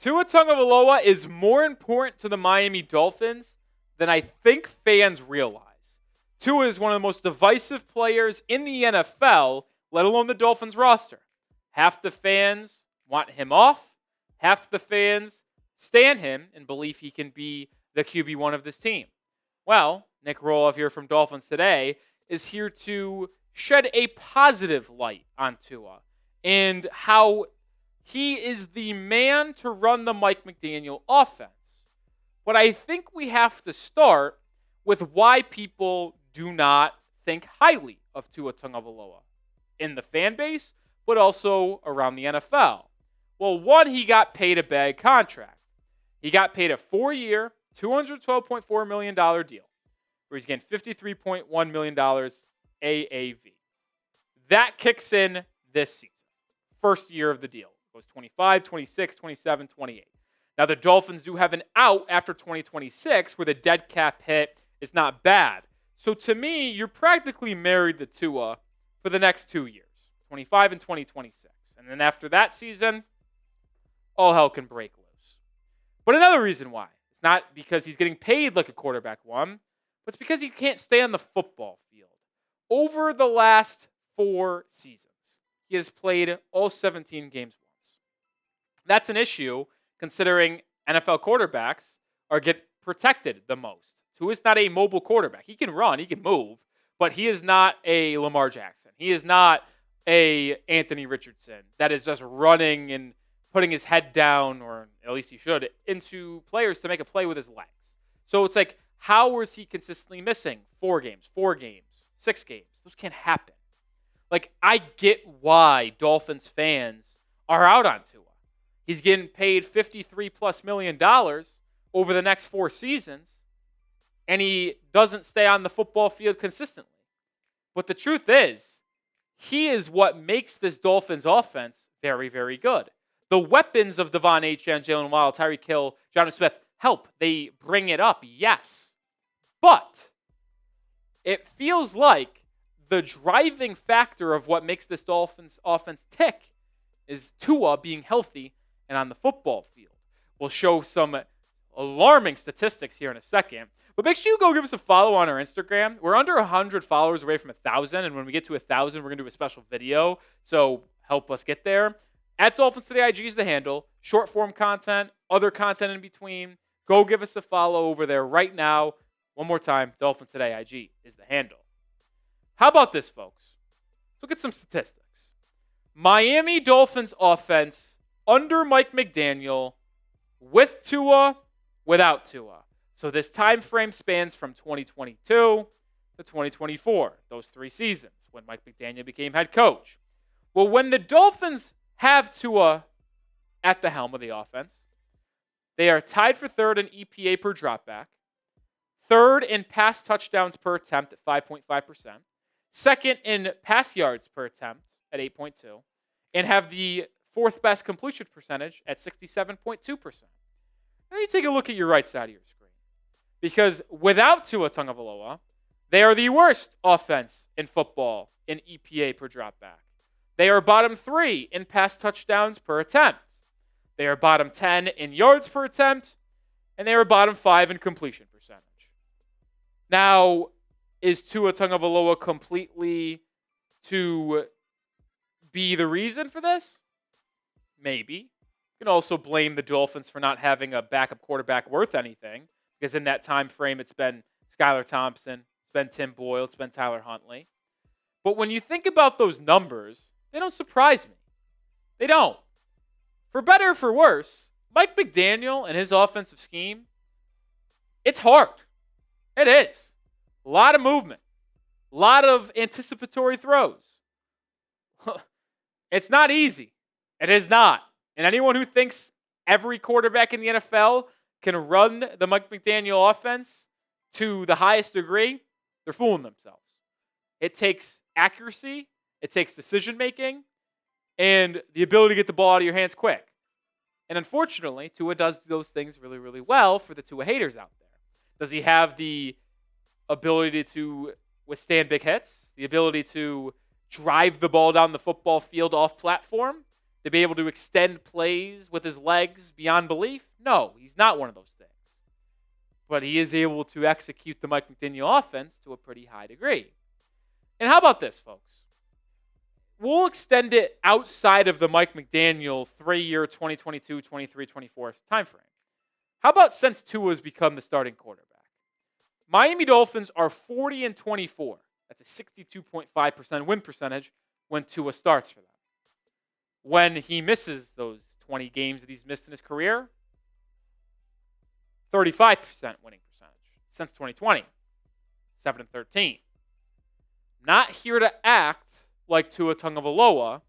Tua Tagovailoa is more important to the Miami Dolphins than I think fans realize. Tua is one of the most divisive players in the NFL, let alone the Dolphins roster. Half the fans want him off. Half the fans stand him and believe he can be the QB1 of this team. Well, Nic Rohloff here from Dolphins Today is here to shed a positive light on Tua and how he is the man to run the Mike McDaniel offense. But I think we have to start with why people do not think highly of Tua Tagovailoa in the fan base, but also around the NFL. Well, one, he got paid a bad contract. He got paid a 4-year, $212.4 million deal, where he's getting $53.1 million AAV. That kicks in this season. First year of the deal. It goes 25, 26, 27, 28. Now, the Dolphins do have an out after 2026 where the dead cap hit is not bad. So, to me, you're practically married to Tua for the next 2 years, 25 and 2026. And then after that season, all hell can break loose. But another reason why, it's not because he's getting paid like a quarterback one, but it's because he can't stay on the football field. Over the last 4 seasons, he has played all 17 games once. That's an issue considering NFL quarterbacks get protected the most. Tua is not a mobile quarterback. He can run, he can move, but he is not a Lamar Jackson. He is not a Anthony Richardson that is just running and putting his head down, or at least he should, into players to make a play with his legs. So it's like, how is he consistently missing 4 games, 6 games? Those can't happen. Like, I get why Dolphins fans are out on Tua. He's getting paid $53+ million over the next 4 seasons, and he doesn't stay on the football field consistently. But the truth is, he is what makes this Dolphins offense very, very good. The weapons of Devon Achane, Jalen Waddle, Tyreek Hill, Jonnu Smith help. They bring it up, yes. But it feels like the driving factor of what makes this Dolphins offense tick is Tua being healthy and on the football field. We'll show some alarming statistics here in a second. But make sure you go give us a follow on our Instagram. We're under 100 followers away from 1,000. And when we get to 1,000, we're going to do a special video. So help us get there. At Dolphins Today IG is the handle. Short form content, other content in between. Go give us a follow over there right now. One more time, Dolphins Today IG is the handle. How about this, folks? Let's look at some statistics. Miami Dolphins offense under Mike McDaniel, with Tua, without Tua. So this time frame spans from 2022 to 2024, those 3 seasons when Mike McDaniel became head coach. Well, when the Dolphins have Tua at the helm of the offense, they are tied for 3rd in EPA per dropback, 3rd in pass touchdowns per attempt at 5.5%, 2nd in pass yards per attempt at 8.2%, and have the 4th best completion percentage at 67.2%. Now you take a look at your right side of your screen. Because without Tua Tagovailoa, they are the worst offense in football in EPA per dropback. They are bottom 3 in pass touchdowns per attempt. They are bottom 10 in yards per attempt, and they are bottom 5 in completion percentage. Now, is Tua Tagovailoa completely to be the reason for this? Maybe. You can also blame the Dolphins for not having a backup quarterback worth anything, because in that time frame, it's been Skylar Thompson, it's been Tim Boyle, it's been Tyler Huntley. But when you think about those numbers, they don't surprise me. They don't. For better or for worse, Mike McDaniel and his offensive scheme, it's hard. It is. A lot of movement. A lot of anticipatory throws. It's not easy. It is not. And anyone who thinks every quarterback in the NFL can run the Mike McDaniel offense to the highest degree, they're fooling themselves. It takes accuracy, it takes decision-making, and the ability to get the ball out of your hands quick. And unfortunately, Tua does those things really, really well for the Tua haters out there. Does he have the ability to withstand big hits? The ability to drive the ball down the football field off platform? to be able to extend plays with his legs beyond belief? No, he's not one of those things. But he is able to execute the Mike McDaniel offense to a pretty high degree. And how about this, folks? We'll extend it outside of the Mike McDaniel 3-year 2022, 23, 24 timeframe. How about since Tua's become the starting quarterback? Miami Dolphins are 40-24. That's a 62.5% win percentage when Tua starts for them. When he misses those 20 games that he's missed in his career, 35% winning percentage since 2020, 7-13. Not here to act like Tua Tagovailoa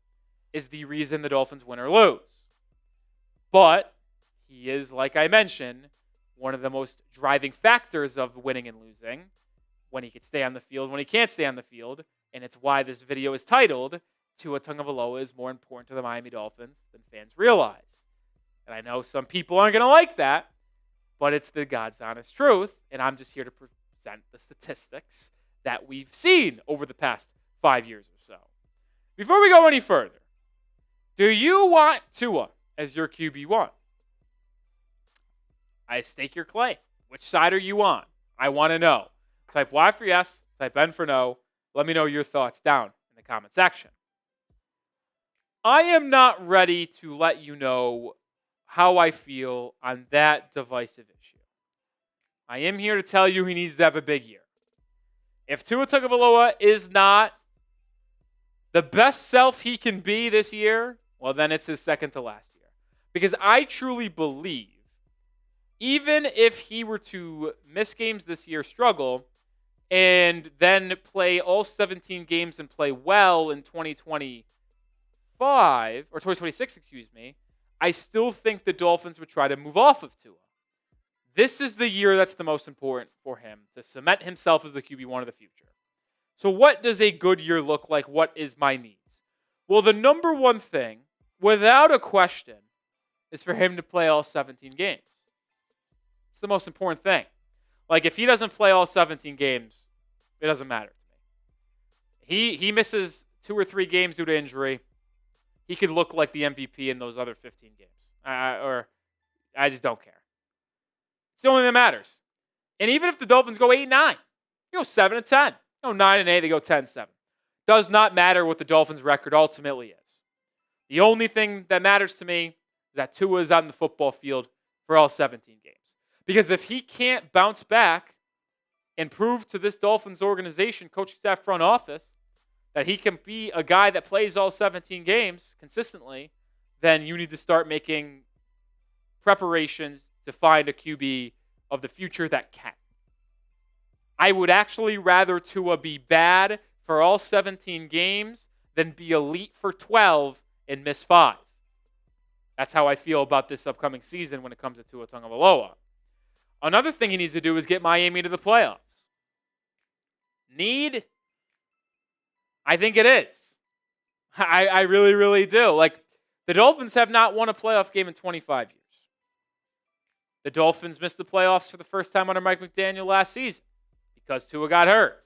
is the reason the Dolphins win or lose. But he is, like I mentioned, one of the most driving factors of winning and losing, when he can stay on the field, when he can't stay on the field, and it's why this video is titled, Tua Tagovailoa is more important to the Miami Dolphins than fans realize. And I know some people aren't going to like that, but it's the God's honest truth, and I'm just here to present the statistics that we've seen over the past 5 years or so. Before we go any further, do you want Tua as your QB1? I stake your claim. Which side are you on? I want to know. Type Y for yes, type N for no. Let me know your thoughts down in the comment section. I am not ready to let you know how I feel on that divisive issue. I am here to tell you he needs to have a big year. If Tua Tagovailoa is not the best self he can be this year, well, then it's his second to last year. Because I truly believe, even if he were to miss games this year, struggle, and then play all 17 games and play well in 2025, or 2026, I still think the Dolphins would try to move off of Tua. This is the year that's the most important for him to cement himself as the QB1 of the future. So what does a good year look like? What is my needs? Well, the number one thing, without a question, is for him to play all 17 games. It's the most important thing. Like, if he doesn't play all 17 games, it doesn't matter to me. He misses 2 or 3 games due to injury. He could look like the MVP in those other 15 games. Or I just don't care. It's the only thing that matters. And even if the Dolphins go 8-9, they go 7-10. No, 9-8, they go 10-7. Does not matter what the Dolphins' record ultimately is. The only thing that matters to me is that Tua is on the football field for all 17 games. Because if he can't bounce back and prove to this Dolphins organization, coaching staff, front office, that he can be a guy that plays all 17 games consistently, then you need to start making preparations to find a QB of the future that can. I would actually rather Tua be bad for all 17 games than be elite for 12 and miss 5. That's how I feel about this upcoming season when it comes to Tua Tagovailoa. Another thing he needs to do is get Miami to the playoffs. Need? I think it is. I really, really do. Like, the Dolphins have not won a playoff game in 25 years. The Dolphins missed the playoffs for the first time under Mike McDaniel last season because Tua got hurt.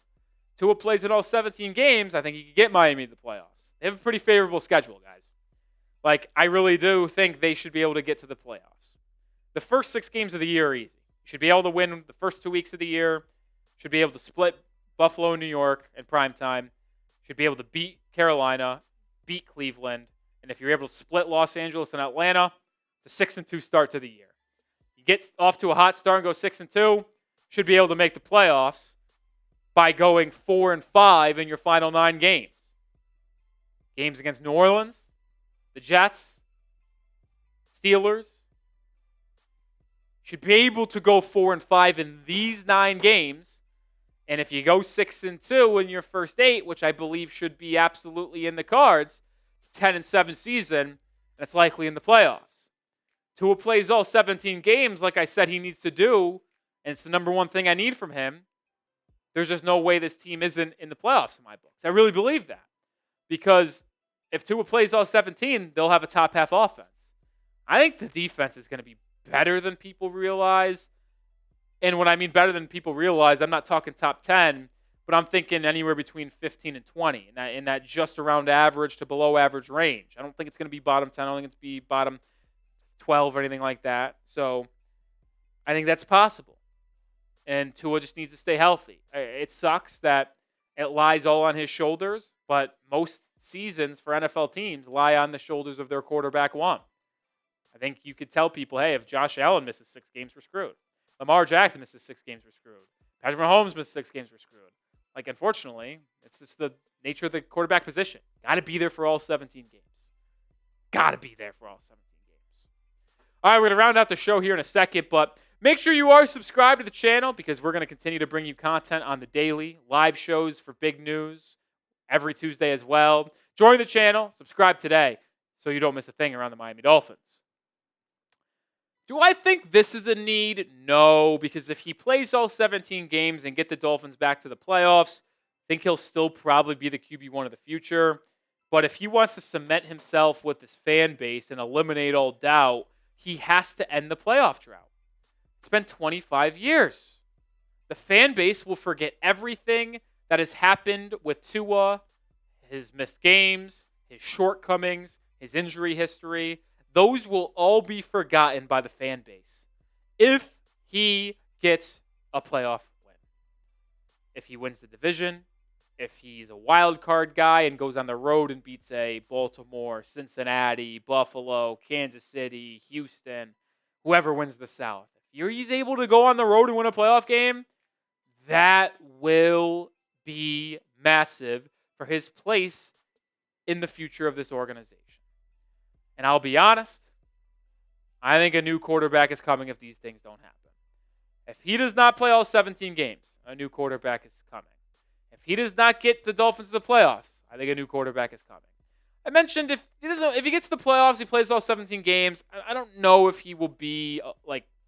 Tua plays in all 17 games. I think he could get Miami to the playoffs. They have a pretty favorable schedule, guys. Like, I really do think they should be able to get to the playoffs. The first 6 games of the year are easy. You should be able to win the first 2 weeks of the year. Should be able to split Buffalo and New York in primetime. Should be able to beat Carolina, beat Cleveland. And if you're able to split Los Angeles and Atlanta, it's a 6-2 start to the year. You get off to a hot start and go 6-2, should be able to make the playoffs by going 4-5 in your final 9 games. Games against New Orleans, the Jets, Steelers. Should be able to go 4-5 in these 9 games. And if you go 6-2 in your first 8, which I believe should be absolutely in the cards, it's a 10-7 season, and it's likely in the playoffs. Tua plays all 17 games like I said he needs to do, and it's the number one thing I need from him. There's just no way this team isn't in the playoffs in my books. I really believe that. Because if Tua plays all 17, they'll have a top half offense. I think the defense is going to be better than people realize. And when I mean better than people realize, I'm not talking top 10, but I'm thinking anywhere between 15 and 20 in that just around average to below average range. I don't think it's going to be bottom 10. I don't think it's be bottom 12 or anything like that. So I think that's possible. And Tua just needs to stay healthy. It sucks that it lies all on his shoulders, but most seasons for NFL teams lie on the shoulders of their quarterback one. I think you could tell people, hey, if Josh Allen misses 6 games, we're screwed. Lamar Jackson misses 6 games, we're screwed. Patrick Mahomes misses 6 games, we're screwed. Like, unfortunately, it's just the nature of the quarterback position. Got to be there for all 17 games. Got to be there for all 17 games. All right, we're going to round out the show here in a second, but make sure you are subscribed to the channel because we're going to continue to bring you content on the daily, live shows for big news every Tuesday as well. Join the channel, subscribe today so you don't miss a thing around the Miami Dolphins. Do I think this is a need? No, because if he plays all 17 games and get the Dolphins back to the playoffs, I think he'll still probably be the QB1 of the future. But if he wants to cement himself with this fan base and eliminate all doubt, he has to end the playoff drought. It's been 25 years. The fan base will forget everything that has happened with Tua, his missed games, his shortcomings, his injury history. Those will all be forgotten by the fan base if he gets a playoff win. If he wins the division, if he's a wild card guy and goes on the road and beats a Baltimore, Cincinnati, Buffalo, Kansas City, Houston, whoever wins the South. If he's able to go on the road and win a playoff game, that will be massive for his place in the future of this organization. And I'll be honest, I think a new quarterback is coming if these things don't happen. If he does not play all 17 games, a new quarterback is coming. If he does not get the Dolphins to the playoffs, I think a new quarterback is coming. I mentioned if he gets to the playoffs, he plays all 17 games. I don't know if he will be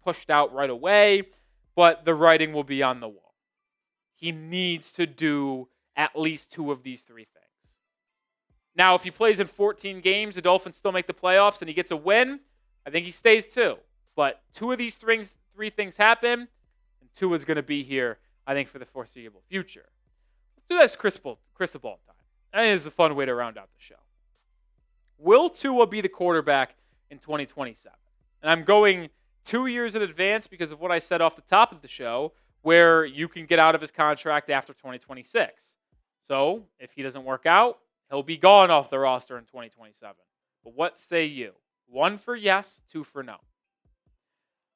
pushed out right away, but the writing will be on the wall. He needs to do at least 2 of these 3 things. Now, if he plays in 14 games, the Dolphins still make the playoffs, and he gets a win, I think he stays too. But 2 of these 3 things happen, and Tua is going to be here, I think, for the foreseeable future. Let's do this crystal ball time. I think this is a fun way to round out the show. Will Tua be the quarterback in 2027? And I'm going 2 years in advance because of what I said off the top of the show, where you can get out of his contract after 2026. So if he doesn't work out, he'll be gone off the roster in 2027. But what say you? 1 for yes, 2 for no.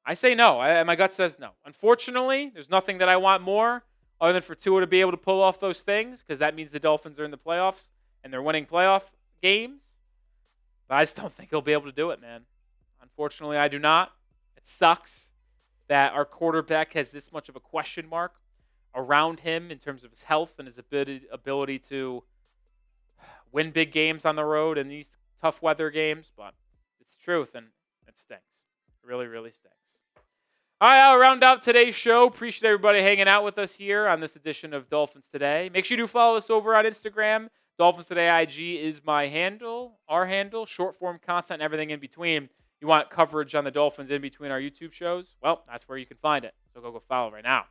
I say no. My gut says no. Unfortunately, there's nothing that I want more other than for Tua to be able to pull off those things because that means the Dolphins are in the playoffs and they're winning playoff games. But I just don't think he'll be able to do it, man. Unfortunately, I do not. It sucks that our quarterback has this much of a question mark around him in terms of his health and his ability to win big games on the road in these tough weather games, but it's truth, and it stinks. It really, really stinks. All right, I'll round out today's show. Appreciate everybody hanging out with us here on this edition of Dolphins Today. Make sure you do follow us over on Instagram. Dolphins Today IG is my handle, our handle, short-form content, and everything in between. You want coverage on the Dolphins in between our YouTube shows? Well, that's where you can find it. So go follow right now.